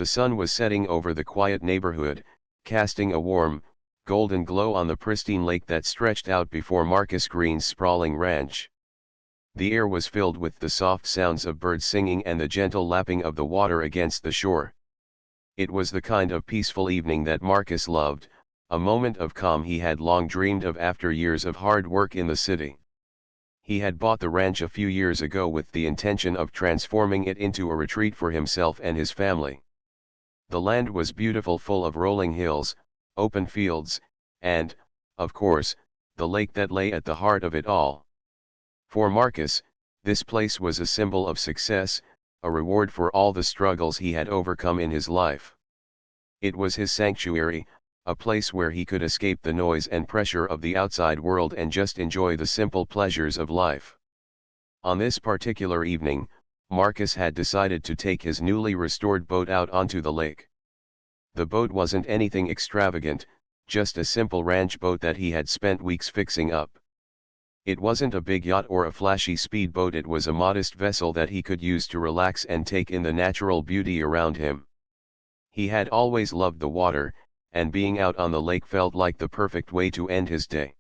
The sun was setting over the quiet neighborhood, casting a warm, golden glow on the pristine lake that stretched out before Marcus Green's sprawling ranch. The air was filled with the soft sounds of birds singing and the gentle lapping of the water against the shore. It was the kind of peaceful evening that Marcus loved, a moment of calm he had long dreamed of after years of hard work in the city. He had bought the ranch a few years ago with the intention of transforming it into a retreat for himself and his family. The land was beautiful, full of rolling hills, open fields, and, of course, the lake that lay at the heart of it all. For Marcus, this place was a symbol of success, a reward for all the struggles he had overcome in his life. It was his sanctuary, a place where he could escape the noise and pressure of the outside world and just enjoy the simple pleasures of life. On this particular evening, Marcus had decided to take his newly restored boat out onto the lake. The boat wasn't anything extravagant, just a simple ranch boat that he had spent weeks fixing up. It wasn't a big yacht or a flashy speedboat, it was a modest vessel that he could use to relax and take in the natural beauty around him. He had always loved the water, and being out on the lake felt like the perfect way to end his day.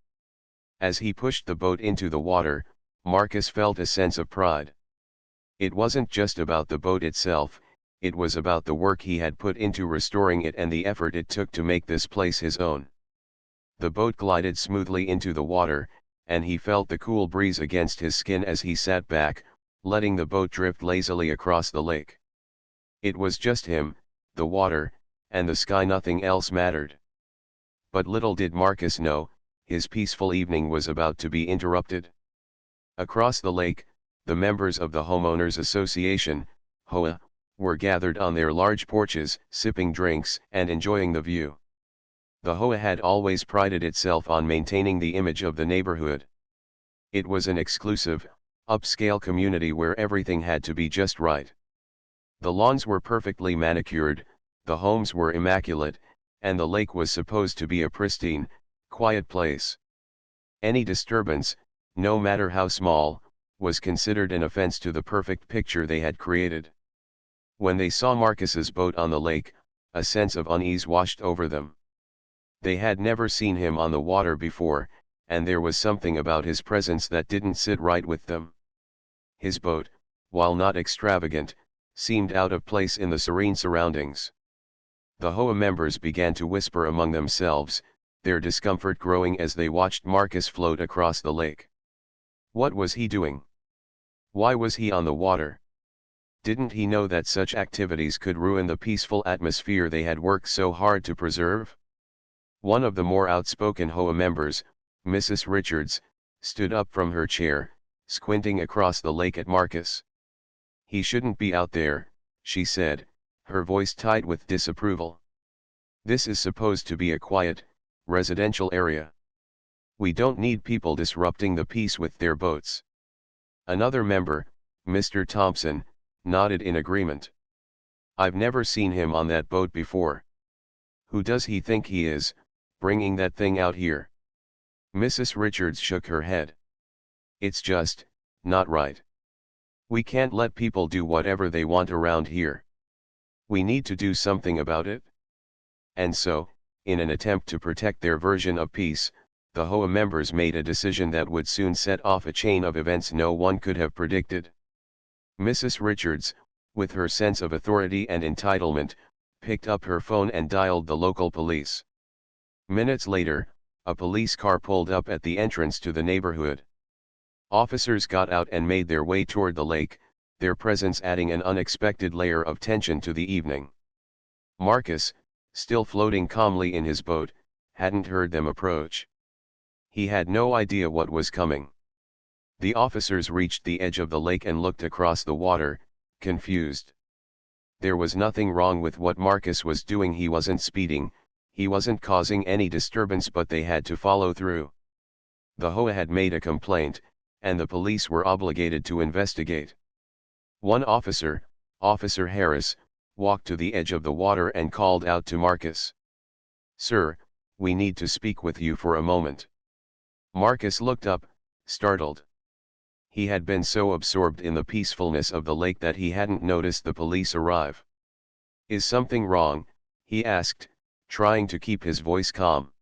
As he pushed the boat into the water, Marcus felt a sense of pride. It wasn't just about the boat itself, it was about the work he had put into restoring it and the effort it took to make this place his own. The boat glided smoothly into the water, and he felt the cool breeze against his skin as he sat back, letting the boat drift lazily across the lake. It was just him, the water, and the sky, nothing else mattered. But little did Marcus know, his peaceful evening was about to be interrupted. Across the lake, the members of the Homeowners Association, HOA, were gathered on their large porches, sipping drinks and enjoying the view. The HOA had always prided itself on maintaining the image of the neighborhood. It was an exclusive, upscale community where everything had to be just right. The lawns were perfectly manicured, the homes were immaculate, and the lake was supposed to be a pristine, quiet place. Any disturbance, no matter how small, was considered an offense to the perfect picture they had created. When they saw Marcus's boat on the lake, a sense of unease washed over them. They had never seen him on the water before, and there was something about his presence that didn't sit right with them. His boat, while not extravagant, seemed out of place in the serene surroundings. The HOA members began to whisper among themselves, their discomfort growing as they watched Marcus float across the lake. What was he doing? Why was he on the water? Didn't he know that such activities could ruin the peaceful atmosphere they had worked so hard to preserve? One of the more outspoken HOA members, Mrs. Richards, stood up from her chair, squinting across the lake at Marcus. "He shouldn't be out there," she said, her voice tight with disapproval. "This is supposed to be a quiet, residential area. We don't need people disrupting the peace with their boats." Another member, Mr. Thompson, nodded in agreement. "I've never seen him on that boat before. Who does he think he is, bringing that thing out here?" Mrs. Richards shook her head. "It's just, not right. We can't let people do whatever they want around here. We need to do something about it." And so, in an attempt to protect their version of peace, the HOA members made a decision that would soon set off a chain of events no one could have predicted. Mrs. Richards, with her sense of authority and entitlement, picked up her phone and dialed the local police. Minutes later, a police car pulled up at the entrance to the neighborhood. Officers got out and made their way toward the lake, their presence adding an unexpected layer of tension to the evening. Marcus, still floating calmly in his boat, hadn't heard them approach. He had no idea what was coming. The officers reached the edge of the lake and looked across the water, confused. There was nothing wrong with what Marcus was doing. He wasn't speeding, he wasn't causing any disturbance, but they had to follow through. The HOA had made a complaint, and the police were obligated to investigate. One officer, Officer Harris, walked to the edge of the water and called out to Marcus. "Sir, we need to speak with you for a moment." Marcus looked up, startled. He had been so absorbed in the peacefulness of the lake that he hadn't noticed the police arrive. Is something wrong? He asked, trying to keep his voice calm.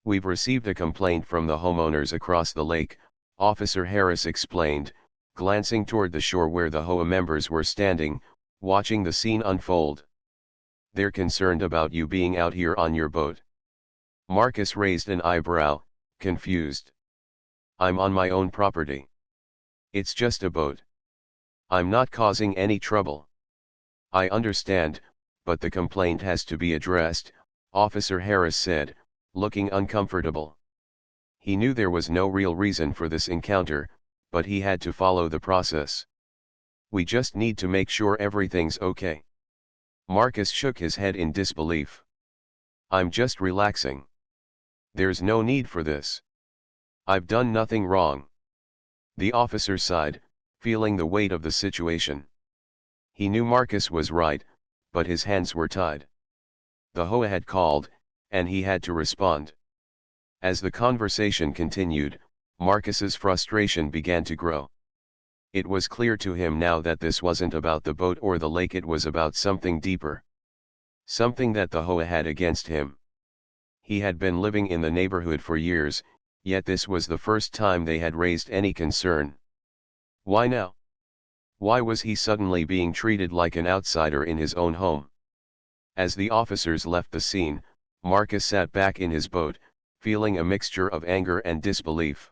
We've received a complaint from the homeowners across the lake, Officer Harris explained, glancing toward the shore where the HOA members were standing, watching the scene unfold. They're concerned about you being out here on your boat. Marcus raised an eyebrow, confused. I'm on my own property. It's just a boat. I'm not causing any trouble. I understand, but the complaint has to be addressed, Officer Harris said, looking uncomfortable. He knew there was no real reason for this encounter, but he had to follow the process. We just need to make sure everything's okay. Marcus shook his head in disbelief. I'm just relaxing. There's no need for this. I've done nothing wrong. The officer sighed, feeling the weight of the situation. He knew Marcus was right, but his hands were tied. The HOA had called, and he had to respond. As the conversation continued, Marcus's frustration began to grow. It was clear to him now that this wasn't about the boat or the lake, it was about something deeper. Something that the HOA had against him. He had been living in the neighborhood for years, yet this was the first time they had raised any concern. Why now? Why was he suddenly being treated like an outsider in his own home? As the officers left the scene, Marcus sat back in his boat, feeling a mixture of anger and disbelief.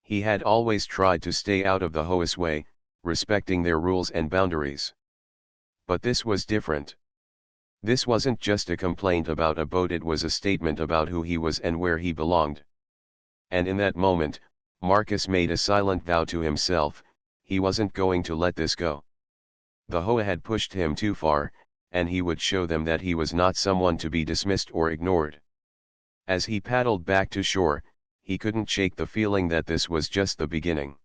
He had always tried to stay out of the HOA's way, respecting their rules and boundaries. But this was different. This wasn't just a complaint about a boat, it was a statement about who he was and where he belonged. And in that moment, Marcus made a silent vow to himself, he wasn't going to let this go. The HOA had pushed him too far, and he would show them that he was not someone to be dismissed or ignored. As he paddled back to shore, he couldn't shake the feeling that this was just the beginning.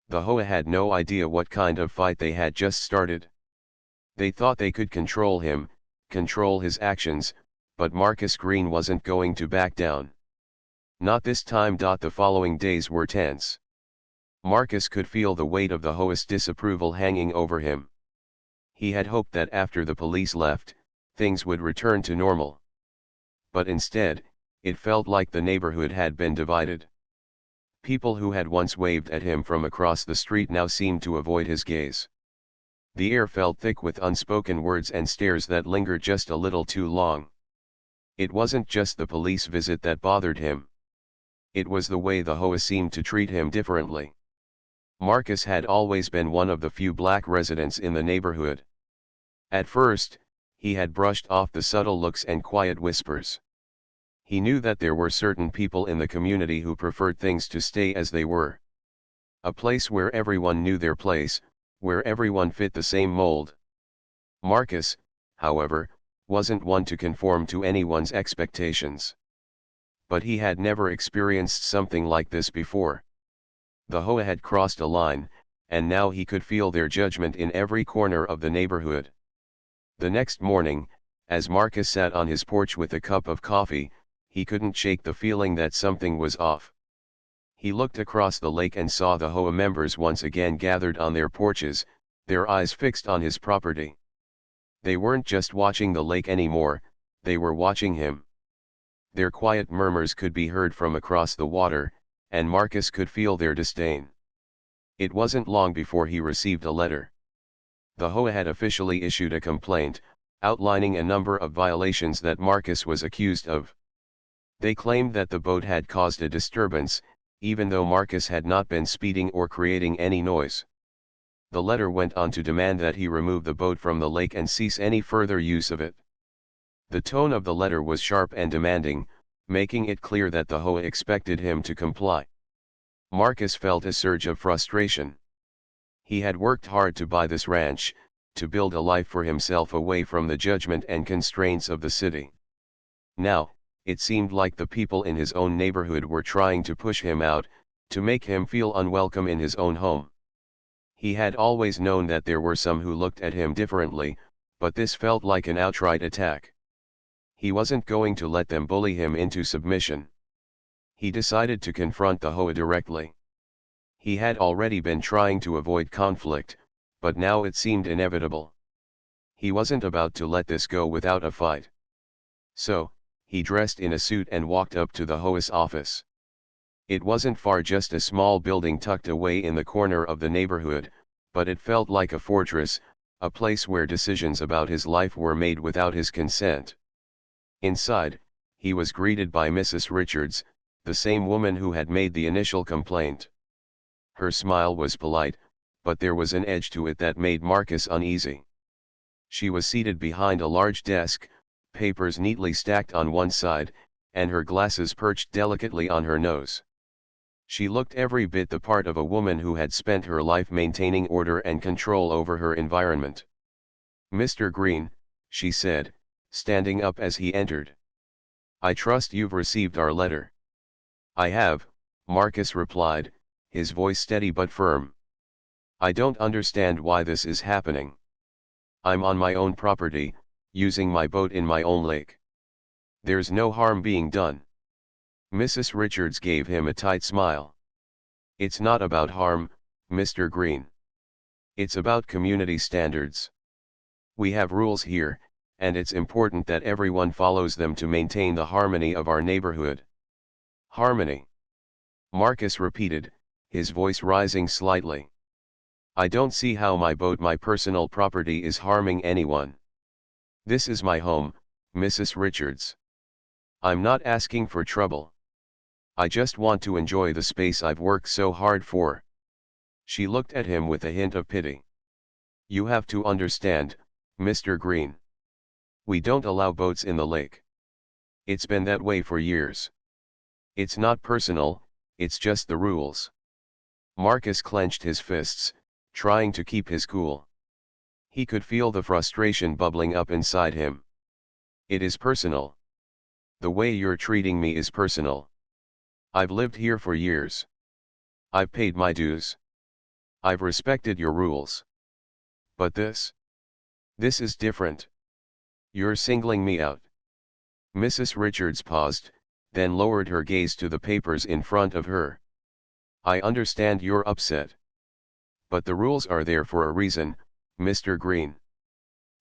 The HOA had no idea what kind of fight they had just started. They thought they could control him, control his actions, but Marcus Green wasn't going to back down. Not this time. The following days were tense. Marcus could feel the weight of the HOA's disapproval hanging over him. He had hoped that after the police left, things would return to normal. But instead, it felt like the neighborhood had been divided. People who had once waved at him from across the street now seemed to avoid his gaze. The air felt thick with unspoken words and stares that lingered just a little too long. It wasn't just the police visit that bothered him. It was the way the HOA seemed to treat him differently. Marcus had always been one of the few black residents in the neighborhood. At first, he had brushed off the subtle looks and quiet whispers. He knew that there were certain people in the community who preferred things to stay as they were. A place where everyone knew their place, where everyone fit the same mold. Marcus, however, wasn't one to conform to anyone's expectations. But he had never experienced something like this before. The HOA had crossed a line, and now he could feel their judgment in every corner of the neighborhood. The next morning, as Marcus sat on his porch with a cup of coffee, he couldn't shake the feeling that something was off. He looked across the lake and saw the HOA members once again gathered on their porches, their eyes fixed on his property. They weren't just watching the lake anymore, they were watching him. Their quiet murmurs could be heard from across the water, and Marcus could feel their disdain. It wasn't long before he received a letter. The HOA had officially issued a complaint, outlining a number of violations that Marcus was accused of. They claimed that the boat had caused a disturbance, even though Marcus had not been speeding or creating any noise. The letter went on to demand that he remove the boat from the lake and cease any further use of it. The tone of the letter was sharp and demanding, making it clear that the HOA expected him to comply. Marcus felt a surge of frustration. He had worked hard to buy this ranch, to build a life for himself away from the judgment and constraints of the city. Now, it seemed like the people in his own neighborhood were trying to push him out, to make him feel unwelcome in his own home. He had always known that there were some who looked at him differently, but this felt like an outright attack. He wasn't going to let them bully him into submission. He decided to confront the HOA directly. He had already been trying to avoid conflict, but now it seemed inevitable. He wasn't about to let this go without a fight. So, he dressed in a suit and walked up to the HOA's office. It wasn't far, just a small building tucked away in the corner of the neighborhood, but it felt like a fortress, a place where decisions about his life were made without his consent. Inside, he was greeted by Mrs. Richards, the same woman who had made the initial complaint. Her smile was polite, but there was an edge to it that made Marcus uneasy. She was seated behind a large desk, papers neatly stacked on one side, and her glasses perched delicately on her nose. She looked every bit the part of a woman who had spent her life maintaining order and control over her environment. "Mr. Green," she said, standing up as he entered. "I trust you've received our letter." "I have," Marcus replied, his voice steady but firm. "I don't understand why this is happening. I'm on my own property, using my boat in my own lake. There's no harm being done." Mrs. Richards gave him a tight smile. "It's not about harm, Mr. Green. It's about community standards. We have rules here, and it's important that everyone follows them to maintain the harmony of our neighborhood." "Harmony?" Marcus repeated, his voice rising slightly. "I don't see how my boat, my personal property, is harming anyone. This is my home, Mrs. Richards. I'm not asking for trouble. I just want to enjoy the space I've worked so hard for." She looked at him with a hint of pity. "You have to understand, Mr. Green. We don't allow boats in the lake. It's been that way for years. It's not personal, it's just the rules." Marcus clenched his fists, trying to keep his cool. He could feel the frustration bubbling up inside him. "It is personal. The way you're treating me is personal. I've lived here for years. I've paid my dues. I've respected your rules. But this is different. You're singling me out." Mrs. Richards paused, then lowered her gaze to the papers in front of her. "I understand you're upset. But the rules are there for a reason, Mr. Green.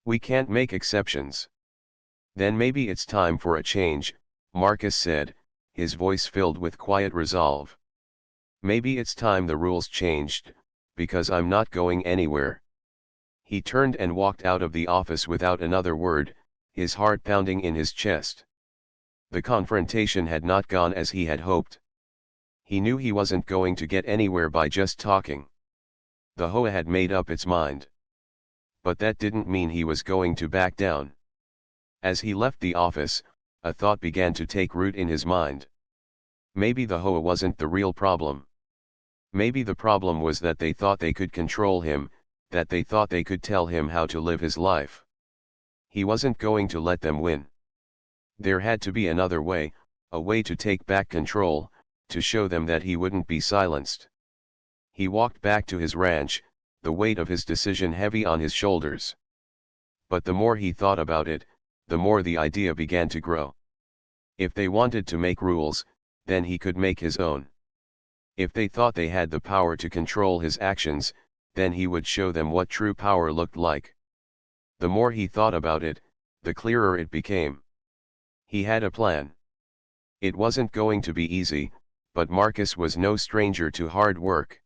We can't make exceptions." "Then maybe it's time for a change," Marcus said, his voice filled with quiet resolve. "Maybe it's time the rules changed, because I'm not going anywhere." He turned and walked out of the office without another word, his heart pounding in his chest. The confrontation had not gone as he had hoped. He knew he wasn't going to get anywhere by just talking. The HOA had made up its mind. But that didn't mean he was going to back down. As he left the office, a thought began to take root in his mind. Maybe the HOA wasn't the real problem. Maybe the problem was that they thought they could control him, that they thought they could tell him how to live his life. He wasn't going to let them win. There had to be another way, a way to take back control, to show them that he wouldn't be silenced. He walked back to his ranch, the weight of his decision heavy on his shoulders. But the more he thought about it, the more the idea began to grow. If they wanted to make rules, then he could make his own. If they thought they had the power to control his actions, then he would show them what true power looked like. The more he thought about it, the clearer it became. He had a plan. It wasn't going to be easy, but Marcus was no stranger to hard work.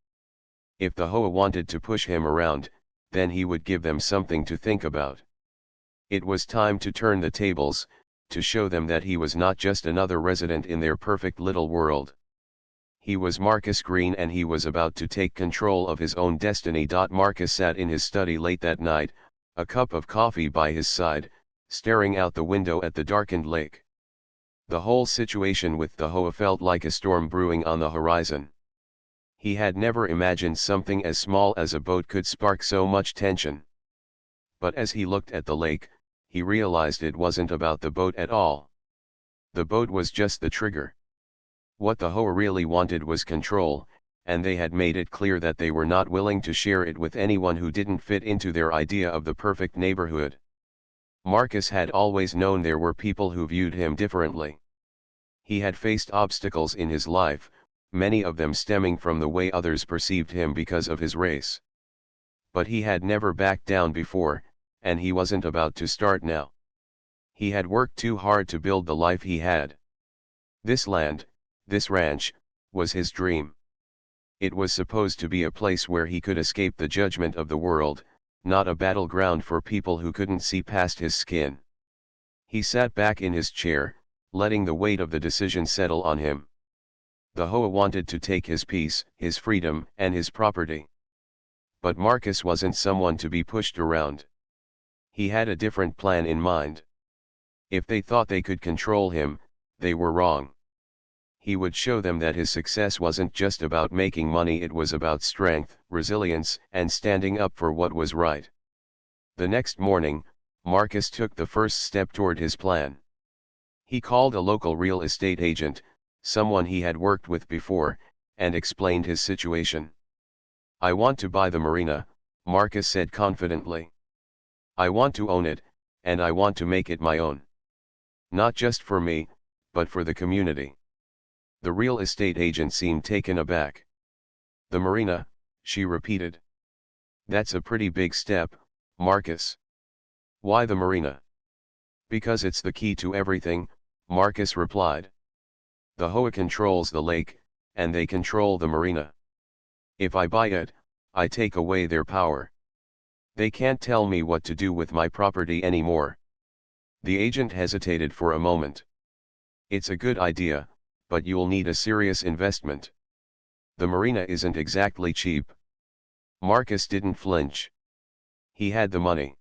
If the HOA wanted to push him around, then he would give them something to think about. It was time to turn the tables, to show them that he was not just another resident in their perfect little world. He was Marcus Green, and he was about to take control of his own destiny. Marcus sat in his study late that night, a cup of coffee by his side, staring out the window at the darkened lake. The whole situation with the HOA felt like a storm brewing on the horizon. He had never imagined something as small as a boat could spark so much tension. But as he looked at the lake, he realized it wasn't about the boat at all. The boat was just the trigger. What the HOA really wanted was control, and they had made it clear that they were not willing to share it with anyone who didn't fit into their idea of the perfect neighborhood. Marcus had always known there were people who viewed him differently. He had faced obstacles in his life, many of them stemming from the way others perceived him because of his race. But he had never backed down before, and he wasn't about to start now. He had worked too hard to build the life he had. This land, this ranch, was his dream. It was supposed to be a place where he could escape the judgment of the world, not a battleground for people who couldn't see past his skin. He sat back in his chair, letting the weight of the decision settle on him. The HOA wanted to take his peace, his freedom, and his property. But Marcus wasn't someone to be pushed around. He had a different plan in mind. If they thought they could control him, they were wrong. He would show them that his success wasn't just about making money, it was about strength, resilience, and standing up for what was right. The next morning, Marcus took the first step toward his plan. He called a local real estate agent, someone he had worked with before, and explained his situation. "I want to buy the marina," Marcus said confidently. "I want to own it, and I want to make it my own. Not just for me, but for the community." The real estate agent seemed taken aback. "The marina," she repeated. "That's a pretty big step, Marcus." "Why the marina?" "Because it's the key to everything," Marcus replied. "The HOA controls the lake, and they control the marina. If I buy it, I take away their power. They can't tell me what to do with my property anymore." The agent hesitated for a moment. "It's a good idea, but you'll need a serious investment. The marina isn't exactly cheap." Marcus didn't flinch. He had the money.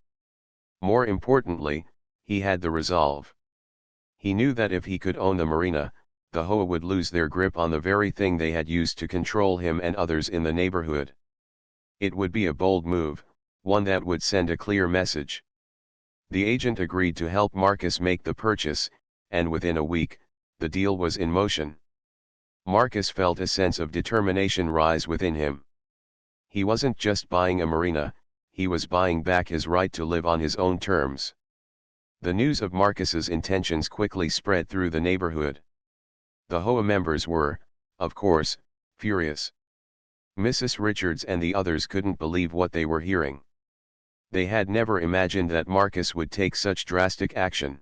More importantly, he had the resolve. He knew that if he could own the marina, the HOA would lose their grip on the very thing they had used to control him and others in the neighborhood. It would be a bold move, one that would send a clear message. The agent agreed to help Marcus make the purchase, and within a week, the deal was in motion. Marcus felt a sense of determination rise within him. He wasn't just buying a marina, he was buying back his right to live on his own terms. The news of Marcus's intentions quickly spread through the neighborhood. The HOA members were, of course, furious. Mrs. Richards and the others couldn't believe what they were hearing. They had never imagined that Marcus would take such drastic action.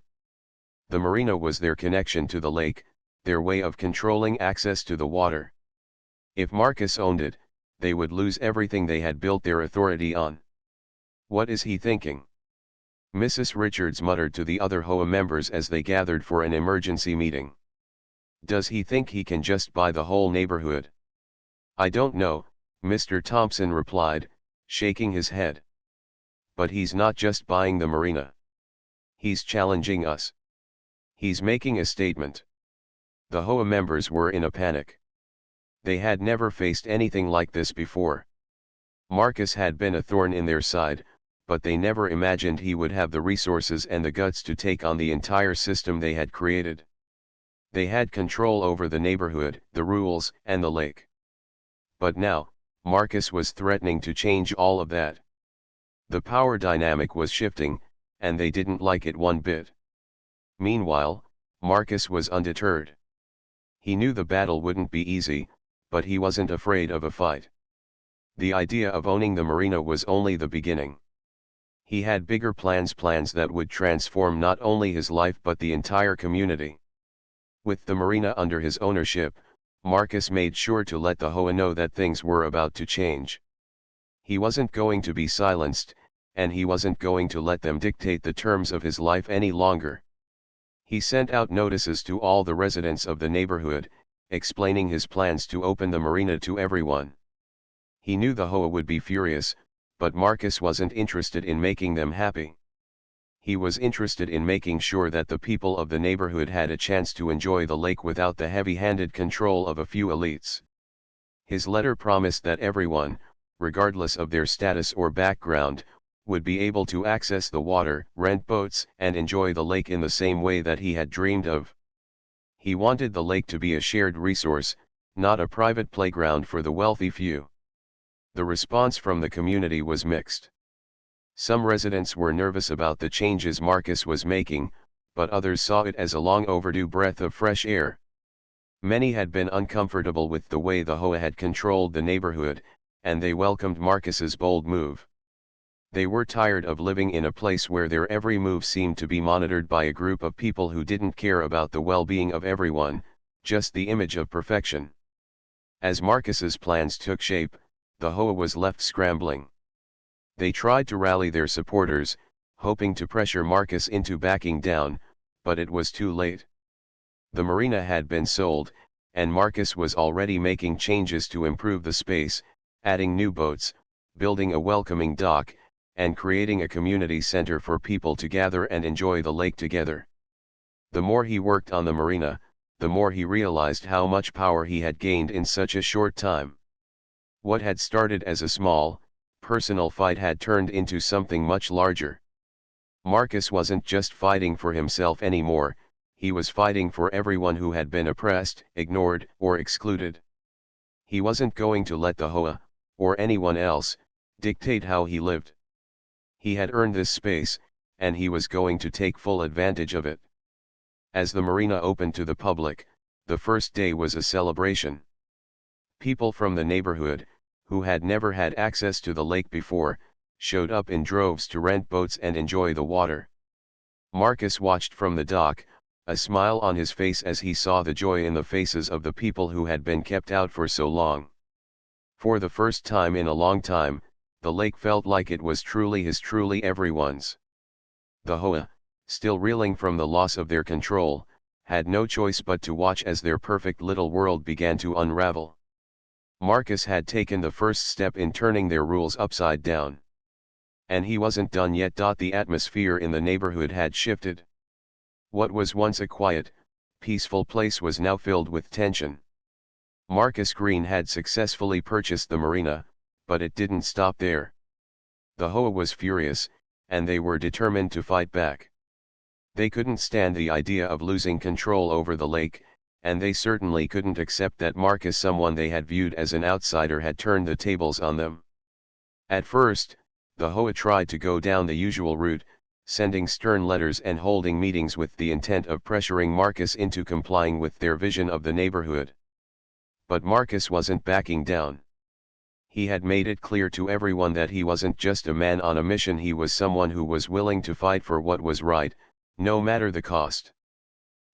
The marina was their connection to the lake, their way of controlling access to the water. If Marcus owned it, they would lose everything they had built their authority on. "What is he thinking?" Mrs. Richards muttered to the other HOA members as they gathered for an emergency meeting. "Does he think he can just buy the whole neighborhood?" "I don't know," Mr. Thompson replied, shaking his head. "But he's not just buying the marina. He's challenging us. He's making a statement." The HOA members were in a panic. They had never faced anything like this before. Marcus had been a thorn in their side, but they never imagined he would have the resources and the guts to take on the entire system they had created. They had control over the neighborhood, the rules, and the lake. But now, Marcus was threatening to change all of that. The power dynamic was shifting, and they didn't like it one bit. Meanwhile, Marcus was undeterred. He knew the battle wouldn't be easy, but he wasn't afraid of a fight. The idea of owning the marina was only the beginning. He had bigger plans that would transform not only his life but the entire community. With the marina under his ownership, Marcus made sure to let the HOA know that things were about to change. He wasn't going to be silenced, and he wasn't going to let them dictate the terms of his life any longer. He sent out notices to all the residents of the neighborhood, explaining his plans to open the marina to everyone. He knew the HOA would be furious, but Marcus wasn't interested in making them happy. He was interested in making sure that the people of the neighborhood had a chance to enjoy the lake without the heavy-handed control of a few elites. His letter promised that everyone, regardless of their status or background, would be able to access the water, rent boats, and enjoy the lake in the same way that he had dreamed of. He wanted the lake to be a shared resource, not a private playground for the wealthy few. The response from the community was mixed. Some residents were nervous about the changes Marcus was making, but others saw it as a long overdue breath of fresh air. Many had been uncomfortable with the way the HOA had controlled the neighborhood, and they welcomed Marcus's bold move. They were tired of living in a place where their every move seemed to be monitored by a group of people who didn't care about the well-being of everyone, just the image of perfection. As Marcus's plans took shape, the HOA was left scrambling. They tried to rally their supporters, hoping to pressure Marcus into backing down, but it was too late. The marina had been sold, and Marcus was already making changes to improve the space, adding new boats, building a welcoming dock, and creating a community center for people to gather and enjoy the lake together. The more he worked on the marina, the more he realized how much power he had gained in such a short time. What had started as a small, personal fight had turned into something much larger. Marcus wasn't just fighting for himself anymore, he was fighting for everyone who had been oppressed, ignored, or excluded. He wasn't going to let the HOA, or anyone else, dictate how he lived. He had earned this space, and he was going to take full advantage of it. As the marina opened to the public, the first day was a celebration. People from the neighborhood, who had never had access to the lake before, showed up in droves to rent boats and enjoy the water. Marcus watched from the dock, a smile on his face as he saw the joy in the faces of the people who had been kept out for so long. For the first time in a long time, the lake felt like it was truly his, truly everyone's. The HOA, still reeling from the loss of their control, had no choice but to watch as their perfect little world began to unravel. Marcus had taken the first step in turning their rules upside down. And he wasn't done yet. The atmosphere in the neighborhood had shifted. What was once a quiet, peaceful place was now filled with tension. Marcus Green had successfully purchased the marina, but it didn't stop there. The HOA was furious, and they were determined to fight back. They couldn't stand the idea of losing control over the lake, and they certainly couldn't accept that Marcus, someone they had viewed as an outsider, had turned the tables on them. At first, the HOA tried to go down the usual route, sending stern letters and holding meetings with the intent of pressuring Marcus into complying with their vision of the neighborhood. But Marcus wasn't backing down. He had made it clear to everyone that he wasn't just a man on a mission, he was someone who was willing to fight for what was right, no matter the cost.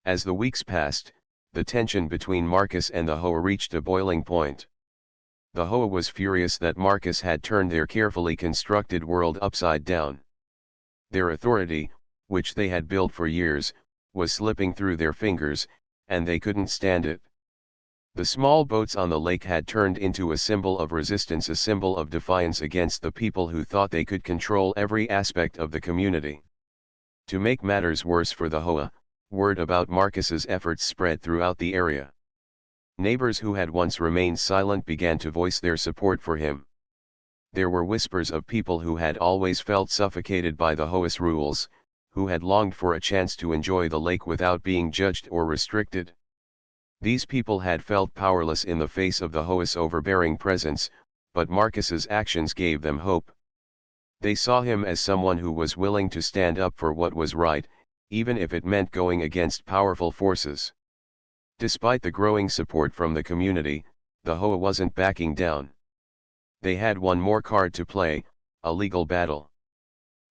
As the weeks passed, the tension between Marcus and the HOA reached a boiling point. The HOA was furious that Marcus had turned their carefully constructed world upside down. Their authority, which they had built for years, was slipping through their fingers, and they couldn't stand it. The small boats on the lake had turned into a symbol of resistance, a symbol of defiance against the people who thought they could control every aspect of the community. To make matters worse for the HOA, word about Marcus's efforts spread throughout the area. Neighbors who had once remained silent began to voice their support for him. There were whispers of people who had always felt suffocated by the HOA's rules, who had longed for a chance to enjoy the lake without being judged or restricted. These people had felt powerless in the face of the HOA's overbearing presence, but Marcus's actions gave them hope. They saw him as someone who was willing to stand up for what was right, even if it meant going against powerful forces. Despite the growing support from the community, the HOA wasn't backing down. They had one more card to play, a legal battle.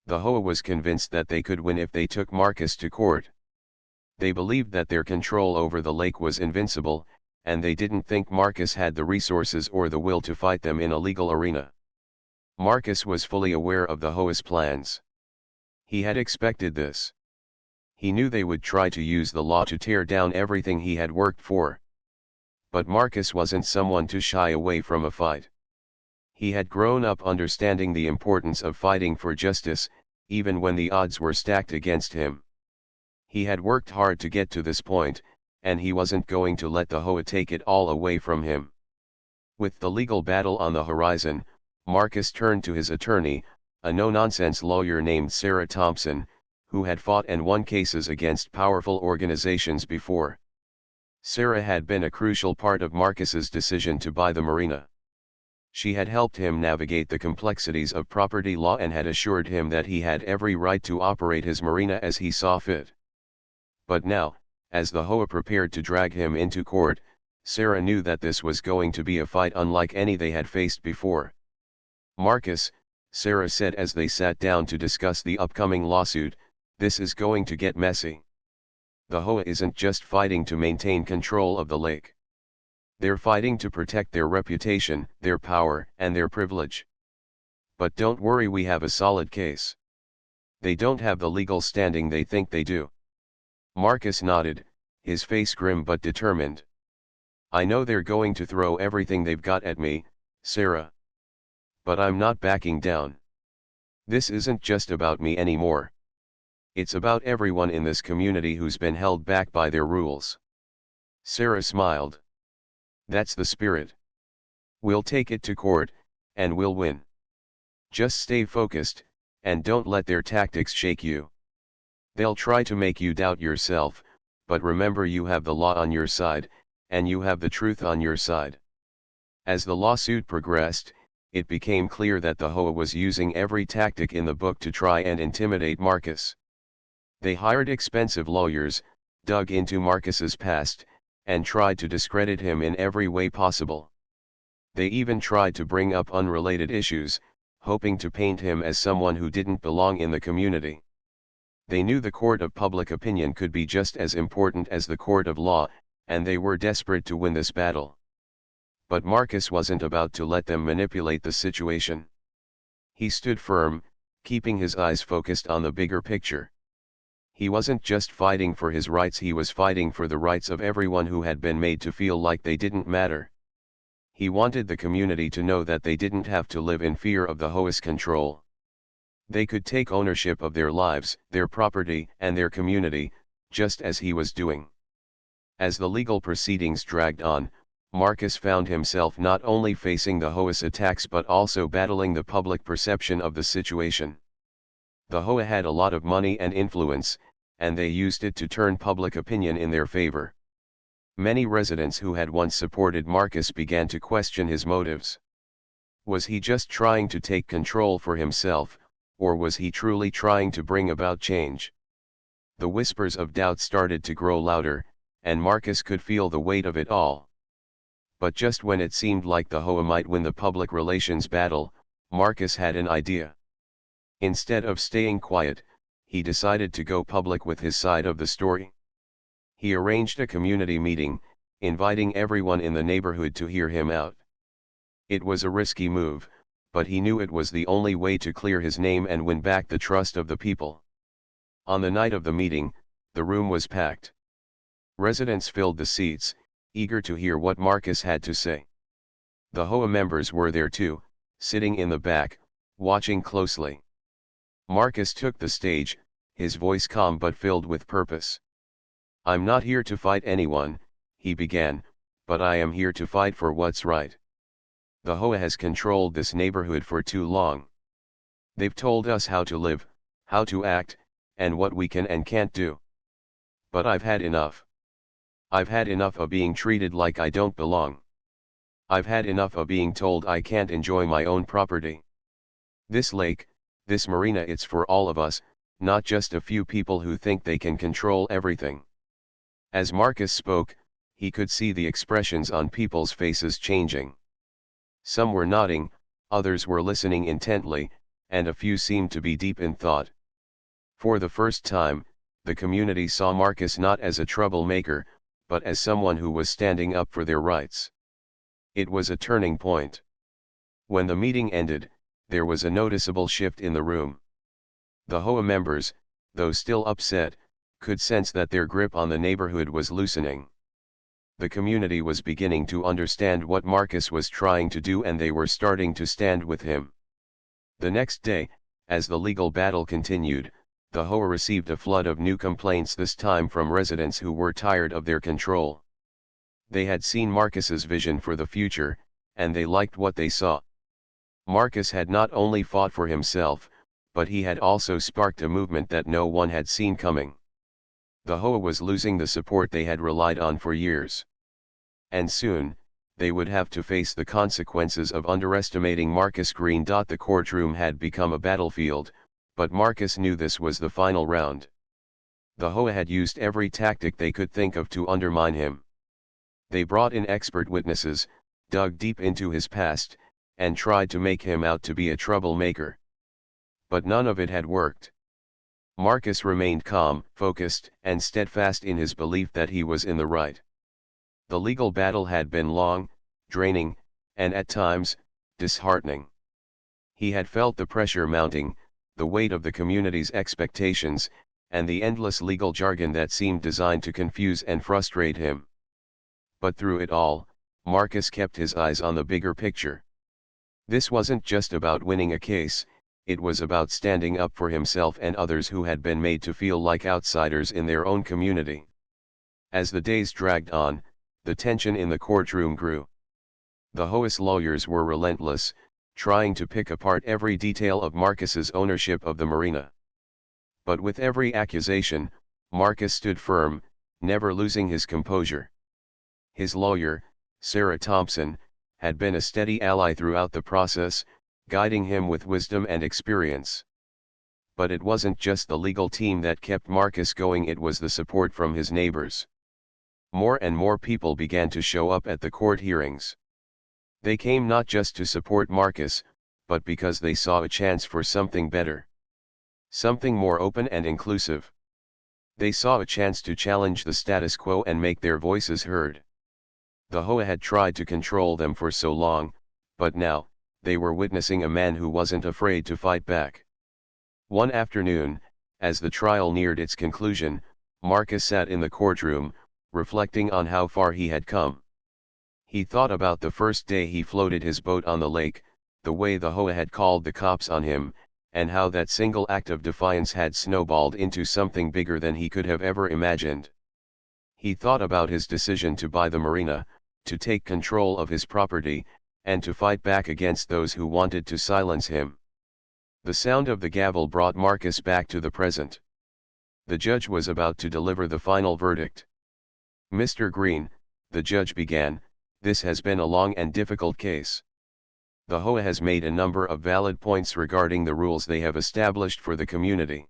The HOA was convinced that they could win if they took Marcus to court. They believed that their control over the lake was invincible, and they didn't think Marcus had the resources or the will to fight them in a legal arena. Marcus was fully aware of the HOA's plans. He had expected this. He knew they would try to use the law to tear down everything he had worked for. But Marcus wasn't someone to shy away from a fight. He had grown up understanding the importance of fighting for justice, even when the odds were stacked against him. He had worked hard to get to this point, and he wasn't going to let the HOA take it all away from him. With the legal battle on the horizon, Marcus turned to his attorney, a no-nonsense lawyer named Sarah Thompson, who had fought and won cases against powerful organizations before. Sarah had been a crucial part of Marcus's decision to buy the marina. She had helped him navigate the complexities of property law and had assured him that he had every right to operate his marina as he saw fit. But now, as the HOA prepared to drag him into court, Sarah knew that this was going to be a fight unlike any they had faced before. Marcus, Sarah said as they sat down to discuss the upcoming lawsuit. This is going to get messy. The HOA isn't just fighting to maintain control of the lake. They're fighting to protect their reputation, their power, and their privilege. But don't worry, we have a solid case. They don't have the legal standing they think they do. Marcus nodded, his face grim but determined. I know they're going to throw everything they've got at me, Sarah. But I'm not backing down. This isn't just about me anymore. It's about everyone in this community who's been held back by their rules. Sarah smiled. That's the spirit. We'll take it to court, and we'll win. Just stay focused, and don't let their tactics shake you. They'll try to make you doubt yourself, but remember you have the law on your side, and you have the truth on your side. As the lawsuit progressed, it became clear that the HOA was using every tactic in the book to try and intimidate Marcus. They hired expensive lawyers, dug into Marcus's past, and tried to discredit him in every way possible. They even tried to bring up unrelated issues, hoping to paint him as someone who didn't belong in the community. They knew the court of public opinion could be just as important as the court of law, and they were desperate to win this battle. But Marcus wasn't about to let them manipulate the situation. He stood firm, keeping his eyes focused on the bigger picture. He wasn't just fighting for his rights, he was fighting for the rights of everyone who had been made to feel like they didn't matter. He wanted the community to know that they didn't have to live in fear of the HOA's control. They could take ownership of their lives, their property, and their community, just as he was doing. As the legal proceedings dragged on, Marcus found himself not only facing the HOA's attacks but also battling the public perception of the situation. The HOA had a lot of money and influence, and they used it to turn public opinion in their favor. Many residents who had once supported Marcus began to question his motives. Was he just trying to take control for himself, or was he truly trying to bring about change? The whispers of doubt started to grow louder, and Marcus could feel the weight of it all. But just when it seemed like the HOA might win the public relations battle, Marcus had an idea. Instead of staying quiet, he decided to go public with his side of the story. He arranged a community meeting, inviting everyone in the neighborhood to hear him out. It was a risky move, but he knew it was the only way to clear his name and win back the trust of the people. On the night of the meeting, the room was packed. Residents filled the seats, eager to hear what Marcus had to say. The HOA members were there too, sitting in the back, watching closely. Marcus took the stage, his voice calm but filled with purpose. I'm not here to fight anyone, he began, but I am here to fight for what's right. The HOA has controlled this neighborhood for too long. They've told us how to live, how to act, and what we can and can't do. But I've had enough. I've had enough of being treated like I don't belong. I've had enough of being told I can't enjoy my own property. This lake, this marina, it's for all of us, not just a few people who think they can control everything. As Marcus spoke, he could see the expressions on people's faces changing. Some were nodding, others were listening intently, and a few seemed to be deep in thought. For the first time, the community saw Marcus not as a troublemaker, but as someone who was standing up for their rights. It was a turning point. When the meeting ended, there was a noticeable shift in the room. The HOA members, though still upset, could sense that their grip on the neighborhood was loosening. The community was beginning to understand what Marcus was trying to do, and they were starting to stand with him. The next day, as the legal battle continued, the HOA received a flood of new complaints, this time from residents who were tired of their control. They had seen Marcus's vision for the future, and they liked what they saw. Marcus had not only fought for himself, but he had also sparked a movement that no one had seen coming. The HOA was losing the support they had relied on for years. And soon, they would have to face the consequences of underestimating Marcus Green. The courtroom had become a battlefield, but Marcus knew this was the final round. The HOA had used every tactic they could think of to undermine him. They brought in expert witnesses, dug deep into his past, and tried to make him out to be a troublemaker. But none of it had worked. Marcus remained calm, focused, and steadfast in his belief that he was in the right. The legal battle had been long, draining, and at times, disheartening. He had felt the pressure mounting, the weight of the community's expectations, and the endless legal jargon that seemed designed to confuse and frustrate him. But through it all, Marcus kept his eyes on the bigger picture. This wasn't just about winning a case, it was about standing up for himself and others who had been made to feel like outsiders in their own community. As the days dragged on, the tension in the courtroom grew. The HOA's lawyers were relentless, trying to pick apart every detail of Marcus's ownership of the marina. But with every accusation, Marcus stood firm, never losing his composure. His lawyer, Sarah Thompson, had been a steady ally throughout the process, guiding him with wisdom and experience. But it wasn't just the legal team that kept Marcus going, it was the support from his neighbors. More and more people began to show up at the court hearings. They came not just to support Marcus, but because they saw a chance for something better. Something more open and inclusive. They saw a chance to challenge the status quo and make their voices heard. The HOA had tried to control them for so long, but now, they were witnessing a man who wasn't afraid to fight back. One afternoon, as the trial neared its conclusion, Marcus sat in the courtroom, reflecting on how far he had come. He thought about the first day he floated his boat on the lake, the way the HOA had called the cops on him, and how that single act of defiance had snowballed into something bigger than he could have ever imagined. He thought about his decision to buy the marina, to take control of his property, and to fight back against those who wanted to silence him. The sound of the gavel brought Marcus back to the present. The judge was about to deliver the final verdict. "Mr. Green," the judge began, "this has been a long and difficult case. The HOA has made a number of valid points regarding the rules they have established for the community.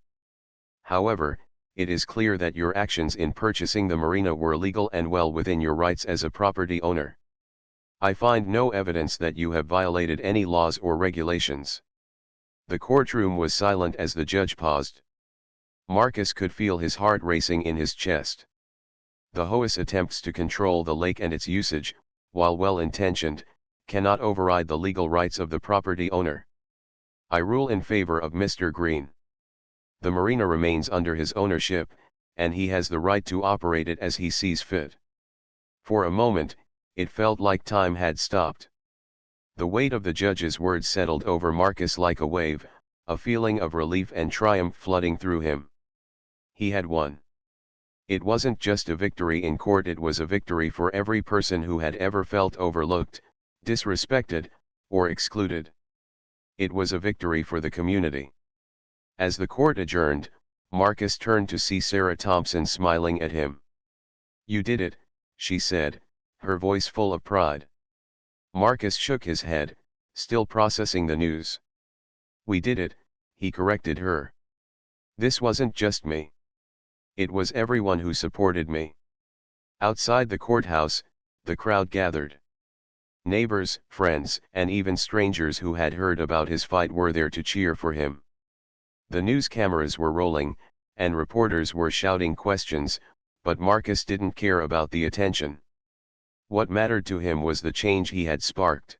However, it is clear that your actions in purchasing the marina were legal and well within your rights as a property owner. I find no evidence that you have violated any laws or regulations." The courtroom was silent as the judge paused. Marcus could feel his heart racing in his chest. The HOA's attempts to control the lake and its usage, while well-intentioned, cannot override the legal rights of the property owner. I rule in favor of Mr. Green. The marina remains under his ownership, and he has the right to operate it as he sees fit. For a moment, it felt like time had stopped. The weight of the judge's words settled over Marcus like a wave, a feeling of relief and triumph flooding through him. He had won. It wasn't just a victory in court, it was a victory for every person who had ever felt overlooked, disrespected, or excluded. It was a victory for the community. As the court adjourned, Marcus turned to see Sarah Thompson smiling at him. "You did it," she said, her voice full of pride. Marcus shook his head, still processing the news. "We did it," he corrected her. "This wasn't just me. It was everyone who supported me." Outside the courthouse, the crowd gathered. Neighbors, friends, and even strangers who had heard about his fight were there to cheer for him. The news cameras were rolling, and reporters were shouting questions, but Marcus didn't care about the attention. What mattered to him was the change he had sparked.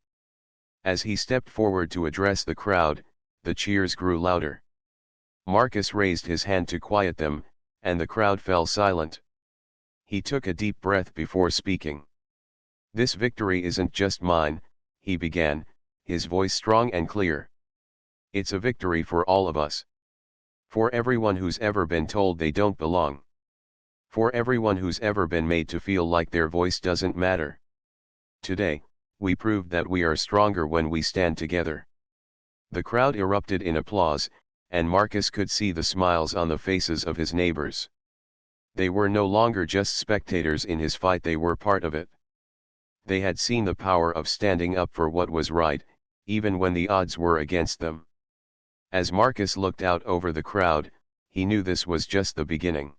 As he stepped forward to address the crowd, the cheers grew louder. Marcus raised his hand to quiet them, and the crowd fell silent. He took a deep breath before speaking. "This victory isn't just mine," he began, his voice strong and clear. "It's a victory for all of us. For everyone who's ever been told they don't belong. For everyone who's ever been made to feel like their voice doesn't matter. Today, we proved that we are stronger when we stand together." The crowd erupted in applause, and Marcus could see the smiles on the faces of his neighbors. They were no longer just spectators in his fight, they were part of it. They had seen the power of standing up for what was right, even when the odds were against them. As Marcus looked out over the crowd, he knew this was just the beginning.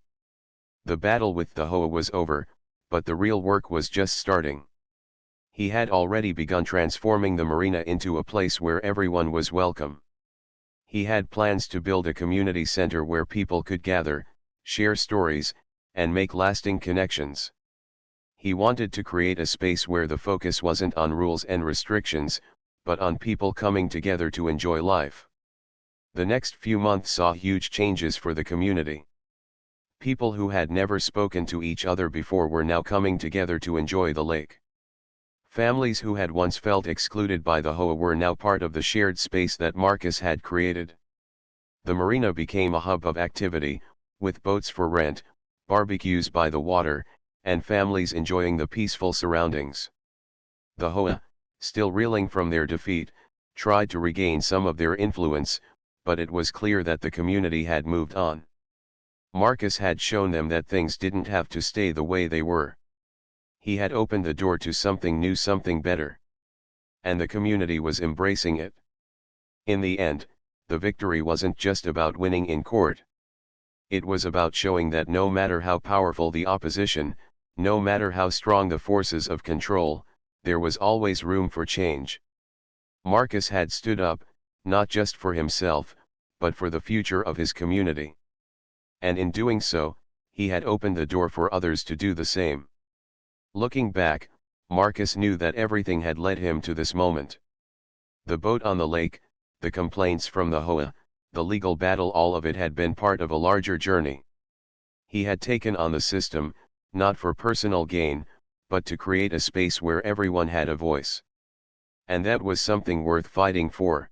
The battle with the HOA was over, but the real work was just starting. He had already begun transforming the marina into a place where everyone was welcome. He had plans to build a community center where people could gather, share stories, and make lasting connections. He wanted to create a space where the focus wasn't on rules and restrictions, but on people coming together to enjoy life. The next few months saw huge changes for the community. People who had never spoken to each other before were now coming together to enjoy the lake. Families who had once felt excluded by the HOA were now part of the shared space that Marcus had created. The marina became a hub of activity, with boats for rent, barbecues by the water, and families enjoying the peaceful surroundings. The HOA, still reeling from their defeat, tried to regain some of their influence, but it was clear that the community had moved on. Marcus had shown them that things didn't have to stay the way they were. He had opened the door to something new, something better. And the community was embracing it. In the end, the victory wasn't just about winning in court. It was about showing that no matter how powerful the opposition, no matter how strong the forces of control, there was always room for change. Marcus had stood up, not just for himself, but for the future of his community. And in doing so, he had opened the door for others to do the same. Looking back, Marcus knew that everything had led him to this moment. The boat on the lake, the complaints from the HOA, the legal battle, all of it had been part of a larger journey. He had taken on the system, not for personal gain, but to create a space where everyone had a voice. And that was something worth fighting for.